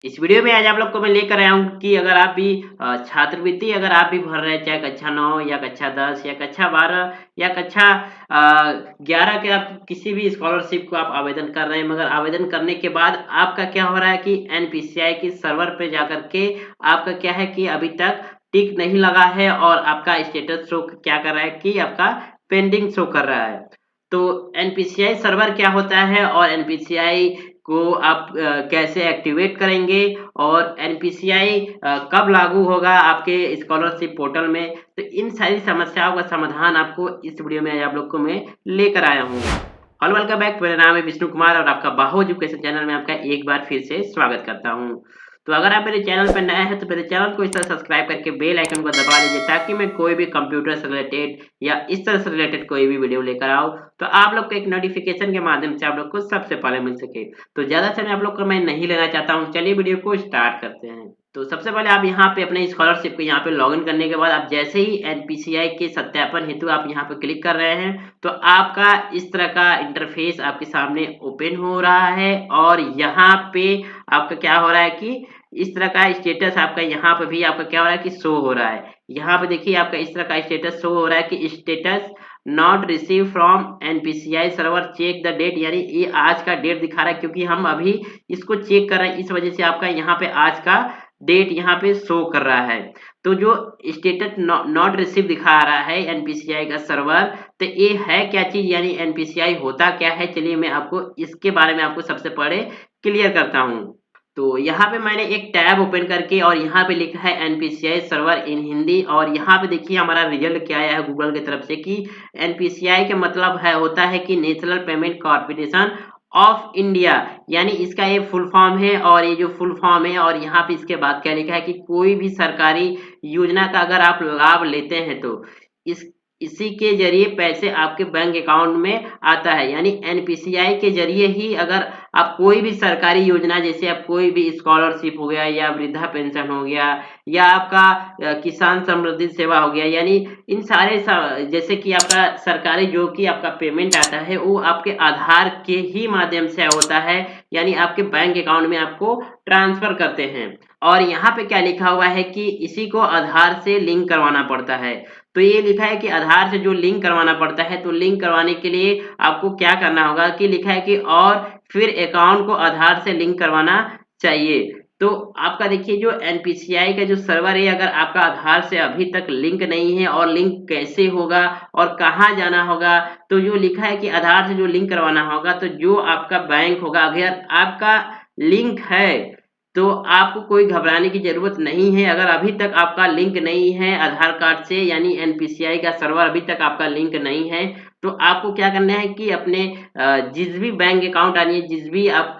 इस वीडियो में आज आप लोग को मैं लेकर आया हूँ कि अगर आप भी छात्रवृत्ति अगर आप भी भर रहे हैं, चाहे कक्षा 9 या कक्षा 10 या कक्षा 12 या कक्षा 11 के आप किसी भी स्कॉलरशिप को आप आवेदन कर रहे हैं, मगर आवेदन करने के बाद आपका क्या हो रहा है कि एनपीसीआई के सर्वर पे जाकर के आपका क्या है कि अभी तक टिक नहीं लगा है और आपका स्टेटस शो क्या कर रहा है कि आपका पेंडिंग शो कर रहा है। तो एनपीसीआई सर्वर क्या होता है और एनपीसीआई को आप कैसे एक्टिवेट करेंगे और एनपीसीआई कब लागू होगा आपके स्कॉलरशिप पोर्टल में, तो इन सारी समस्याओं का समाधान आपको इस वीडियो में आप लोग को मैं लेकर आया हूँ। Hello, welcome back. मेरा नाम है विष्णु कुमार और आपका बाहो एजुकेशन चैनल में आपका एक बार फिर से स्वागत करता हूँ। तो अगर आप मेरे चैनल पर नए हैं तो मेरे चैनल को इस तरह सब्सक्राइब करके बेल आइकन को दबा लीजिए ताकि मैं कोई भी कंप्यूटर से रिलेटेड या इस तरह से रिलेटेड कोई भी वीडियो लेकर आऊँ तो आप लोग को एक नोटिफिकेशन के माध्यम से आप लोग को सबसे पहले मिल सके। तो ज़्यादा समय आप लोग को मैं नहीं लेना चाहता हूँ, चलिए वीडियो को स्टार्ट करते हैं। तो सबसे पहले आप यहाँ पे अपने स्कॉलरशिप को यहाँ पे लॉगिन करने के बाद आप जैसे ही एनपीसीआई के सत्यापन हेतु आप यहाँ पे क्लिक कर रहे हैं तो आपका इस तरह का इंटरफेस आपके सामने ओपन हो रहा है और यहाँ पे आपका क्या हो रहा है कि इस तरह का स्टेटस आपका यहाँ पे भी आपका क्या हो रहा है कि शो हो रहा है। यहाँ पे देखिए आपका इस तरह का स्टेटस शो हो रहा है कि status not receive from NPCI server, check the date, यानी ये आज का डेट दिखा रहा है क्योंकि हम अभी इसको चेक कर रहे हैं, इस वजह से आपका यहाँ पे आज का डेट यहाँ पे शो कर रहा है। तो जो स्टेटस नॉट रिसीव दिखा रहा है एनपीसीआई का सर्वर, तो ये है क्या चीज, यानी एनपीसीआई होता क्या है, चलिए मैं आपको इसके बारे में आपको सबसे पहले क्लियर करता हूँ। तो यहाँ पे मैंने एक टैब ओपन करके और यहाँ पे लिखा है एनपीसीआई सर्वर इन हिंदी और यहाँ पे देखिए हमारा रिजल्ट क्या आया है गूगल की तरफ से कि एनपीसीआई का मतलब है होता है कि national payment corporation of India, यानी इसका ये फुल फॉर्म है और ये जो फुल फॉर्म है और यहाँ पे इसके बाद क्या लिखा है कि कोई भी सरकारी योजना का अगर आप लाभ लेते हैं तो इस इसी के जरिए पैसे आपके बैंक अकाउंट में आता है, यानी एनपीसीआई के जरिए ही अगर आप कोई भी सरकारी योजना, जैसे आप कोई भी स्कॉलरशिप हो गया या वृद्धा पेंशन हो गया या आपका किसान समृद्धि सेवा हो गया, यानी इन सारे जैसे कि आपका सरकारी जो कि आपका पेमेंट आता है वो आपके आधार के ही माध्यम से होता है, यानी आपके बैंक अकाउंट में आपको ट्रांसफर करते हैं। और यहाँ पे क्या लिखा हुआ है कि इसी को आधार से लिंक करवाना पड़ता है। तो ये लिखा है कि आधार से जो लिंक करवाना पड़ता है, तो लिंक करवाने के लिए आपको क्या करना होगा कि लिखा है कि और फिर अकाउंट को आधार से लिंक करवाना चाहिए। तो आपका देखिए जो एनपीसीआई का जो सर्वर है, अगर आपका आधार से अभी तक लिंक नहीं है और लिंक कैसे होगा और कहाँ जाना होगा, तो जो लिखा है कि आधार से जो लिंक करवाना होगा, तो जो आपका बैंक होगा अगर आपका लिंक है तो आपको कोई घबराने की ज़रूरत नहीं है। अगर अभी तक आपका लिंक नहीं है आधार कार्ड से, यानी एनपीसीआई का सर्वर अभी तक आपका लिंक नहीं है, तो आपको क्या करना है कि अपने जिस भी बैंक अकाउंट, यानी जिस भी आप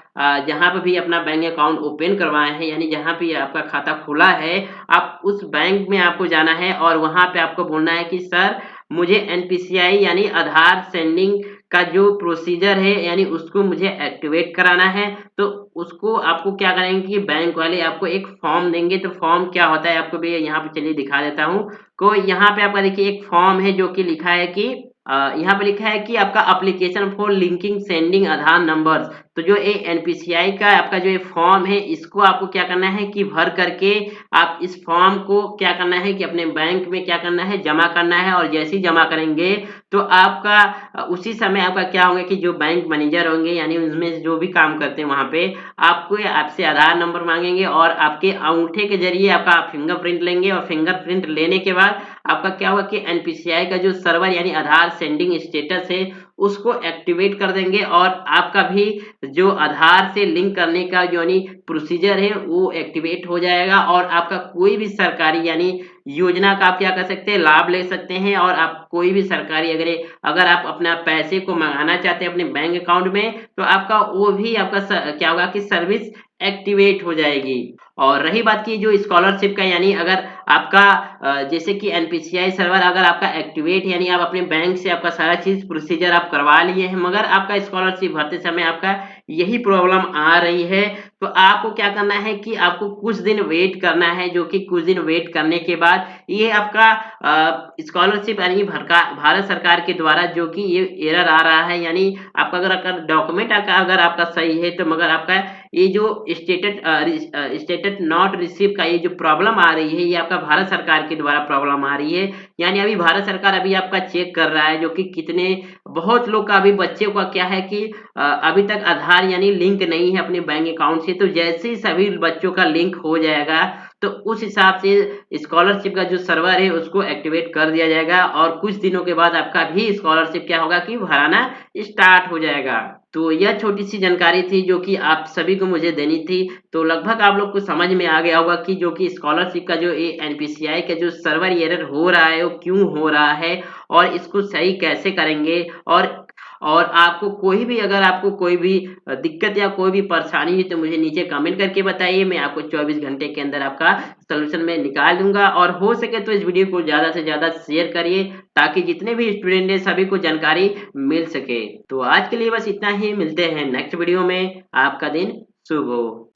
जहाँ पे भी अपना बैंक अकाउंट ओपन करवाए हैं, यानी जहाँ पे आपका खाता खुला है, आप उस बैंक में आपको जाना है और वहाँ पे आपको बोलना है कि सर मुझे एनपीसीआई यानी आधार सेंडिंग का जो प्रोसीजर है यानी उसको मुझे एक्टिवेट कराना है। तो उसको आपको क्या करेंगे कि बैंक वाले आपको एक फॉर्म देंगे। तो फॉर्म क्या होता है आपको भी यहाँ पे चलिए दिखा देता हूँ। को यहाँ पे आपका देखिए एक फॉर्म है जो कि लिखा है कि यहाँ पे लिखा है कि आपका application for linking sending Aadhaar numbers. तो जो ये एनपीसीआई का आपका जो ये फॉर्म है, इसको आपको क्या करना है कि भर करके आप इस फॉर्म को क्या करना है कि अपने बैंक में क्या करना है, जमा करना है। और जैसे ही जमा करेंगे तो आपका उसी समय आपका क्या होगा कि जो बैंक मैनेजर होंगे, यानी उसमें जो भी काम करते हैं वहाँ पे आपको आपसे आधार नंबर मांगेंगे और आपके अंगूठे के जरिए आपका फिंगरप्रिंट लेंगे और फिंगरप्रिंट लेने के बाद आपका क्या होगा कि एनपीसीआई का जो सर्वर यानी आधार सेंडिंग स्टेटस है उसको एक्टिवेट कर देंगे और आपका भी जो आधार से लिंक करने का जो यानी प्रोसीजर है वो एक्टिवेट हो जाएगा और आपका कोई भी सरकारी यानी योजना का आप क्या कर सकते हैं, लाभ ले सकते हैं। और आप कोई भी सरकारी अगर आप अपना पैसे को मंगाना चाहते हैं अपने बैंक अकाउंट में, तो आपका वो भी आपका क्या होगा कि सर्विस एक्टिवेट हो जाएगी। और रही बात की जो स्कॉलरशिप का, यानी अगर आपका जैसे कि एनपीसीआई सर्वर अगर आपका एक्टिवेट यानी आप अपने बैंक से आपका सारा चीज प्रोसीजर आप करवा लिए हैं, मगर आपका स्कॉलरशिप भरते समय आपका यही प्रॉब्लम आ रही है, तो आपको क्या करना है कि आपको कुछ दिन वेट करना है। जो कि कुछ दिन वेट करने के बाद ये आपका स्कॉलरशिप यानी भारत सरकार के द्वारा जो कि ये एरर आ रहा है, यानी आपका अगर डॉक्यूमेंट अगर आपका सही है तो मगर आपका ये जो स्टेटस नॉट रिसीव का ये जो प्रॉब्लम आ रही है, ये आपका भारत सरकार के द्वारा प्रॉब्लम आ रही है। यानी अभी भारत सरकार अभी आपका चेक कर रहा है, जो कि कितने बहुत लोग का अभी बच्चे का क्या है कि अभी तक आधार यानी लिंक नहीं है अपने बैंक अकाउंट से। तो जैसे ही सभी बच्चों का लिंक हो जाएगा, तो उस हिसाब से स्कॉलरशिप का जो सर्वर है उसको एक्टिवेट कर दिया जाएगा, और कुछ दिनों के बाद आपका भी स्कॉलरशिप क्या होगा कि भराना स्टार्ट हो जाएगा। तो यह छोटी सी जानकारी थी जो कि आप सभी को मुझे देनी थी। तो लगभग आप लोग को समझ में आ गया होगा कि जो कि स्कॉलरशिप का जो ये एनपीसीआई का जो सर्वर एरर हो रहा है वो क्यों हो रहा है, और इसको सही कैसे करेंगे। और आपको कोई भी अगर आपको कोई भी दिक्कत या कोई भी परेशानी है तो मुझे नीचे कमेंट करके बताइए, मैं आपको 24 घंटे के अंदर आपका सलूशन में निकाल दूंगा। और हो सके तो इस वीडियो को ज़्यादा से ज़्यादा शेयर करिए, ताकि जितने भी स्टूडेंट हैं सभी को जानकारी मिल सके। तो आज के लिए बस इतना ही, मिलते हैं नेक्स्ट वीडियो में। आपका दिन शुभ हो।